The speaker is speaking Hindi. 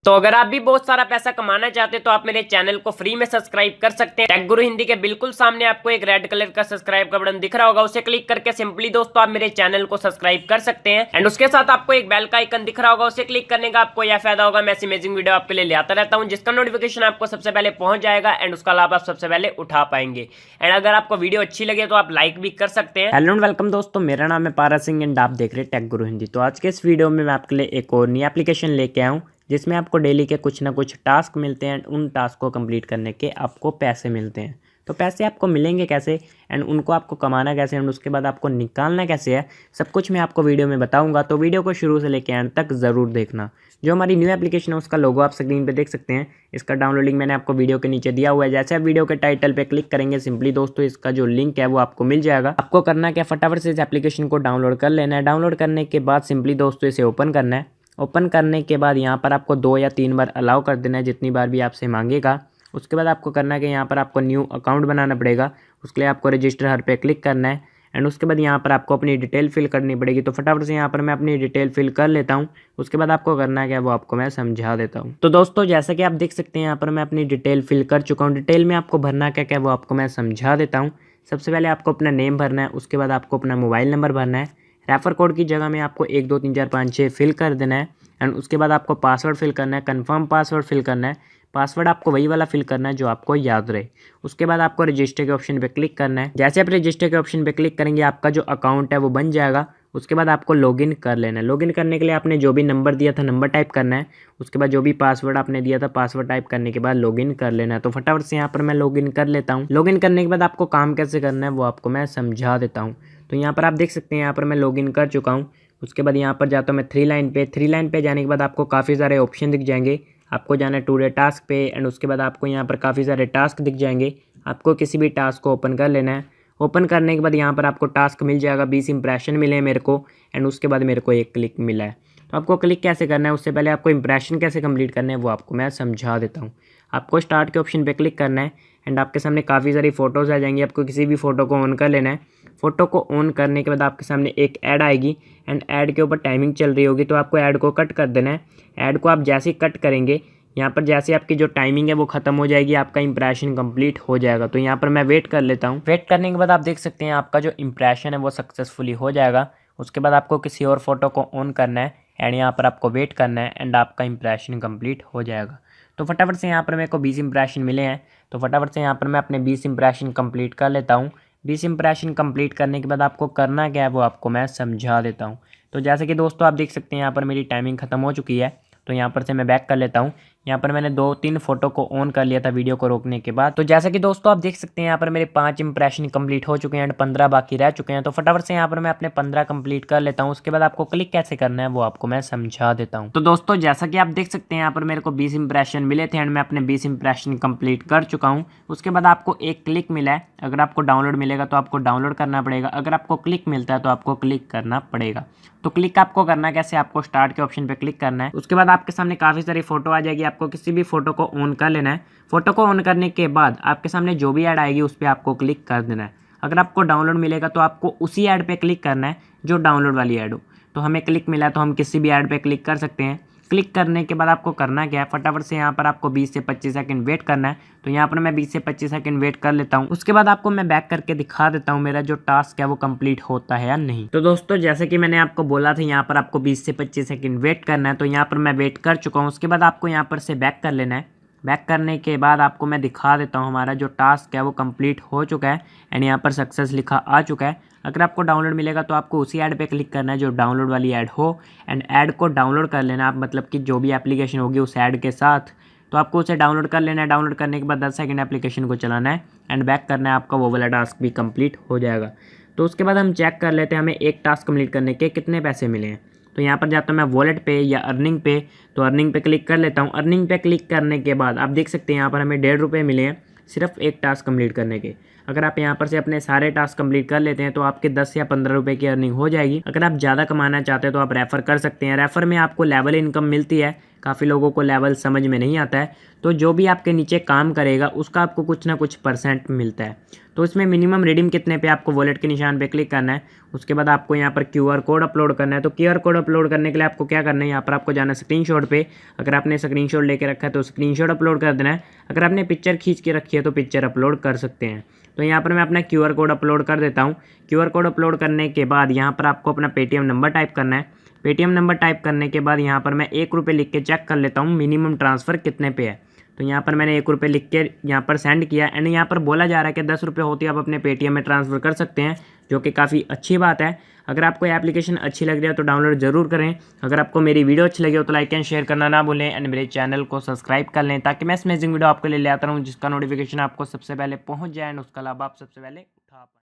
तो अगर आप भी बहुत सारा पैसा कमाना चाहते हैं तो आप मेरे चैनल को फ्री में सब्सक्राइब कर सकते हैं। टेक गुरु हिंदी के बिल्कुल सामने आपको एक रेड कलर का सब्सक्राइब का बटन दिख रहा होगा, उसे क्लिक करके सिंपली दोस्तों आप मेरे चैनल को सब्सक्राइब कर सकते हैं। एंड उसके साथ आपको एक बेल का आइकन दिख रहा होगा, उसे क्लिक करने का आपको यह फायदा होगा, मैं ऐसी अमेजिंग वीडियो आपके लिए ले आता रहता हूँ जिसका नोटिफिकेशन आपको सबसे पहले पहुंच जाएगा एंड उसका लाभ आप सबसे पहले उठा पाएंगे। एंड अगर आपको वीडियो अच्छी लगे तो आप लाइक भी कर सकते हैं। हेलो एंड वेलकम दोस्तों, मेरा नाम है पारा सिंह एंड आप देख रहे हैं टेक गुरु हिंदी। तो आज के इस वीडियो में मैं आपके लिए एक और नई एप्लीकेशन लेके आया हूँ जिसमें आपको डेली के कुछ ना कुछ टास्क मिलते हैं एंड उन टास्क को कंप्लीट करने के आपको पैसे मिलते हैं। तो पैसे आपको मिलेंगे कैसे एंड उनको आपको कमाना कैसे एंड उसके बाद आपको निकालना कैसे है, सब कुछ मैं आपको वीडियो में बताऊंगा। तो वीडियो को शुरू से लेकर एंड तक ज़रूर देखना। जो हमारी न्यू एप्लीकेशन है उसका लोगो आप स्क्रीन पे देख सकते हैं। इसका डाउनलोड लिंक मैंने आपको वीडियो के नीचे दिया हुआ है। जैसे आप वीडियो के टाइटल पे क्लिक करेंगे सिंपली दोस्तों इसका जो लिंक है वो आपको मिल जाएगा। आपको करना क्या, फटाफट से इस एप्लीकेशन को डाउनलोड कर लेना है। डाउनलोड करने के बाद सिंपली दोस्तों इसे ओपन करना है। ओपन करने के बाद यहाँ पर आपको 2 या 3 बार अलाउ कर देना है, जितनी बार भी आपसे मांगेगा। उसके बाद आपको करना है कि यहाँ पर आपको न्यू अकाउंट बनाना पड़ेगा। उसके लिए आपको रजिस्टर हर पे क्लिक करना है एंड उसके बाद यहाँ पर आपको अपनी डिटेल फिल करनी पड़ेगी। तो फटाफट से यहाँ पर मैं अपनी डिटेल फिल कर लेता हूँ। उसके बाद आपको करना है क्या वो आपको मैं समझा देता हूँ। तो दोस्तों जैसा कि आप देख सकते हैं यहाँ पर मैं अपनी डिटेल फिल कर चुका हूँ। डिटेल में आपको भरना क्या क्या वो आपको मैं समझा देता हूँ। सबसे पहले आपको अपना नेम भरना है, उसके बाद आपको अपना मोबाइल नंबर भरना है। रेफर कोड की जगह में आपको 1 2 3 4 5 6 फिल कर देना है एंड उसके बाद आपको पासवर्ड फिल करना है, कंफर्म पासवर्ड फिल करना है। पासवर्ड आपको वही वाला फिल करना है जो आपको याद रहे। उसके बाद आपको रजिस्टर के ऑप्शन पे क्लिक करना है। जैसे आप रजिस्टर के ऑप्शन पे क्लिक करेंगे आपका जो अकाउंट है वो बन जाएगा। उसके बाद आपको लॉगिन कर लेना है। लॉगिन करने के लिए आपने जो भी नंबर दिया था नंबर टाइप करना है। उसके बाद जो भी पासवर्ड आपने दिया था पासवर्ड टाइप करने के बाद लॉगिन कर लेना है। तो फटाफट से यहाँ पर मैं लॉगिन कर लेता हूँ। लॉगिन करने के बाद आपको काम कैसे करना है वो आपको मैं समझा देता हूँ। तो यहाँ पर आप देख सकते हैं यहाँ पर मैं लॉगिन कर चुका हूँ। उसके बाद यहाँ पर जाता हूँ मैं थ्री लाइन पे जाने के बाद आपको काफ़ी सारे ऑप्शन दिख जाएंगे। आपको जाना है टुडे टास्क पे एंड उसके बाद आपको यहाँ पर काफ़ी सारे टास्क दिख जाएंगे। आपको किसी भी टास्क को ओपन कर लेना है। ओपन करने के बाद यहाँ पर आपको टास्क मिल जाएगा। 20 इंप्रेशन मिले हैं मेरे को एंड उसके बाद मेरे को एक क्लिक मिला है। तो आपको क्लिक कैसे करना है, उससे पहले आपको इंप्रेशन कैसे कंप्लीट करना है वो आपको मैं समझा देता हूँ। आपको स्टार्ट के ऑप्शन पे क्लिक करना है एंड आपके सामने काफ़ी सारी फ़ोटोज़ आ जाएंगी। आपको किसी भी फ़ोटो को ऑन कर लेना है। फ़ोटो को ऑन करने के बाद आपके सामने एक ऐड आएगी एंड ऐड के ऊपर टाइमिंग चल रही होगी, तो आपको ऐड को कट कर देना है। ऐड को आप जैसे ही कट करेंगे यहाँ पर जैसे आपकी जो टाइमिंग है वो ख़त्म हो जाएगी, आपका इंप्रेशन कंप्लीट हो जाएगा। तो यहाँ पर मैं वेट कर लेता हूँ। वेट करने के बाद आप देख सकते हैं आपका जो इंप्रेशन है वो सक्सेसफुली हो जाएगा। उसके बाद आपको किसी और फोटो को ऑन करना है एंड यहाँ पर आपको वेट करना है एंड आपका इंप्रेशन कंप्लीट हो जाएगा। तो फटाफट से यहाँ पर मेरे को 20 इंप्रेशन मिले हैं। तो फटाफट से यहाँ पर मैं अपने 20 इंप्रेशन कंप्लीट कर लेता हूँ। 20 इंप्रेशन कंप्लीट करने के बाद आपको करना क्या है वो आपको मैं समझा देता हूँ। तो जैसे कि दोस्तों आप देख सकते हैं यहाँ पर मेरी टाइमिंग ख़त्म हो चुकी है। तो यहाँ पर से मैं बैक कर लेता हूँ। यहाँ पर मैंने 2 3 फोटो को ऑन कर लिया था वीडियो को रोकने के बाद। तो जैसा कि दोस्तों आप देख सकते हैं यहाँ पर मेरे 5 इंप्रेशन कंप्लीट हो चुके हैं एंड 15 बाकी रह चुके हैं। तो फटाफट से यहाँ पर मैं अपने 15 कंप्लीट कर लेता हूँ। उसके बाद आपको क्लिक कैसे करना है वो आपको मैं समझा देता हूँ। तो दोस्तों जैसा कि आप देख सकते हैं यहाँ पर मेरे को 20 इंप्रेशन मिले थे एंड मैं अपने 20 इंप्रेशन कंप्लीट कर चुका हूँ। उसके बाद आपको एक क्लिक मिला है। अगर आपको डाउनलोड मिलेगा तो आपको डाउनलोड करना पड़ेगा, अगर आपको क्लिक मिलता है तो आपको क्लिक करना पड़ेगा। तो क्लिक आपको करना कैसे, आपको स्टार्ट के ऑप्शन पे क्लिक करना है। उसके बाद आपके सामने काफ़ी सारी फोटो आ जाएगी। आपको किसी भी फोटो को ऑन कर लेना है। फोटो को ऑन करने के बाद आपके सामने जो भी ऐड आएगी उस पर आपको क्लिक कर देना है। अगर आपको डाउनलोड मिलेगा तो आपको उसी ऐड पे क्लिक करना है जो डाउनलोड वाली ऐड हो। तो हमें क्लिक मिला तो हम किसी भी ऐड पे क्लिक कर सकते हैं। क्लिक करने के बाद आपको करना क्या है, फटाफट से यहाँ पर आपको 20 से 25 सेकंड वेट करना है। तो यहाँ पर मैं 20 से 25 सेकंड वेट कर लेता हूँ। उसके बाद आपको मैं बैक करके दिखा देता हूँ मेरा जो टास्क है वो कंप्लीट होता है या नहीं। तो दोस्तों जैसे कि मैंने आपको बोला था यहाँ पर आपको 20 से 25 सेकंड वेट करना है। तो यहाँ पर मैं वेट कर चुका हूँ। उसके बाद आपको यहाँ पर से बैक कर लेना है। बैक करने के बाद आपको मैं दिखा देता हूँ हमारा जो टास्क है वो कंप्लीट हो चुका है एंड यहाँ पर सक्सेस लिखा आ चुका है। अगर आपको डाउनलोड मिलेगा तो आपको उसी ऐड पे क्लिक करना है जो डाउनलोड वाली ऐड हो एंड ऐड को डाउनलोड कर लेना आप, मतलब कि जो भी एप्लीकेशन होगी उस ऐड के साथ। तो आपको उसे डाउनलोड कर लेना है। डाउनलोड करने के बाद 10 सेकंड एप्लीकेशन को चलाना है एंड बैक करना है, आपका वो वाला टास्क भी कंप्लीट हो जाएगा। तो उसके बाद हम चेक कर लेते हैं हमें एक टास्क कंप्लीट करने के कितने पैसे मिले हैं। तो यहाँ पर जाता हूँ मैं वॉलेट पे या अर्निंग पे। तो अर्निंग पे क्लिक कर लेता हूँ। अर्निंग पे क्लिक करने के बाद आप देख सकते हैं यहाँ पर हमें 1.5 रुपये मिले हैं सिर्फ एक टास्क कंप्लीट करने के। अगर आप यहाँ पर से अपने सारे टास्क कंप्लीट कर लेते हैं तो आपके 10 या 15 रुपए की अर्निंग हो जाएगी। अगर आप ज़्यादा कमाना चाहते हैं तो आप रेफ़र कर सकते हैं। रेफ़र में आपको लेवल इनकम मिलती है। काफ़ी लोगों को लेवल समझ में नहीं आता है, तो जो भी आपके नीचे काम करेगा उसका आपको कुछ ना कुछ % मिलता है। तो इसमें मिनिमम रिडीम कितने पे, आपको वॉलेट के निशान पे क्लिक करना है। उसके बाद आपको यहाँ पर QR कोड अपलोड करना है। तो QR कोड अपलोड करने के लिए आपको क्या करना है, यहाँ पर आपको जाना है स्क्रीनशॉट पे। अगर आपने स्क्रीनशॉट लेके रखा है तो स्क्रीनशॉट अपलोड कर देना है। अगर आपने पिक्चर खींच के रखी है तो पिक्चर अपलोड कर सकते हैं। तो यहाँ पर मैं अपना QR कोड अपलोड कर देता हूँ। QR कोड अपलोड करने के बाद यहाँ पर आपको अपना पेटीएम नंबर टाइप करना है। पेटीएम नंबर टाइप करने के बाद यहाँ पर मैं 1 रुपये लिख के चेक कर लेता हूँ मिनिमम ट्रांसफ़र कितने पे है। तो यहाँ पर मैंने 1 रुपये लिख के यहाँ पर सेंड किया एंड यहाँ पर बोला जा रहा है कि 10 रुपये होती है आप अपने पेटीएम में ट्रांसफ़र कर सकते हैं, जो कि काफ़ी अच्छी बात है। अगर आपको ये एप्लीकेशन अच्छी लग रही है तो डाउनलोड ज़रूर करें। अगर आपको मेरी वीडियो अच्छी लगी हो तो लाइक एंड शेयर करना ना भूलें एंड मेरे चैनल को सब्सक्राइब कर लें, ताकि मैं अमेजिंग वीडियो आपके लिए ले आता रहूँ जिसका नोटिफिकेशन आपको सबसे पहले पहुँच जाए एंड उसका लाभ आप सबसे पहले उठा पाएँ।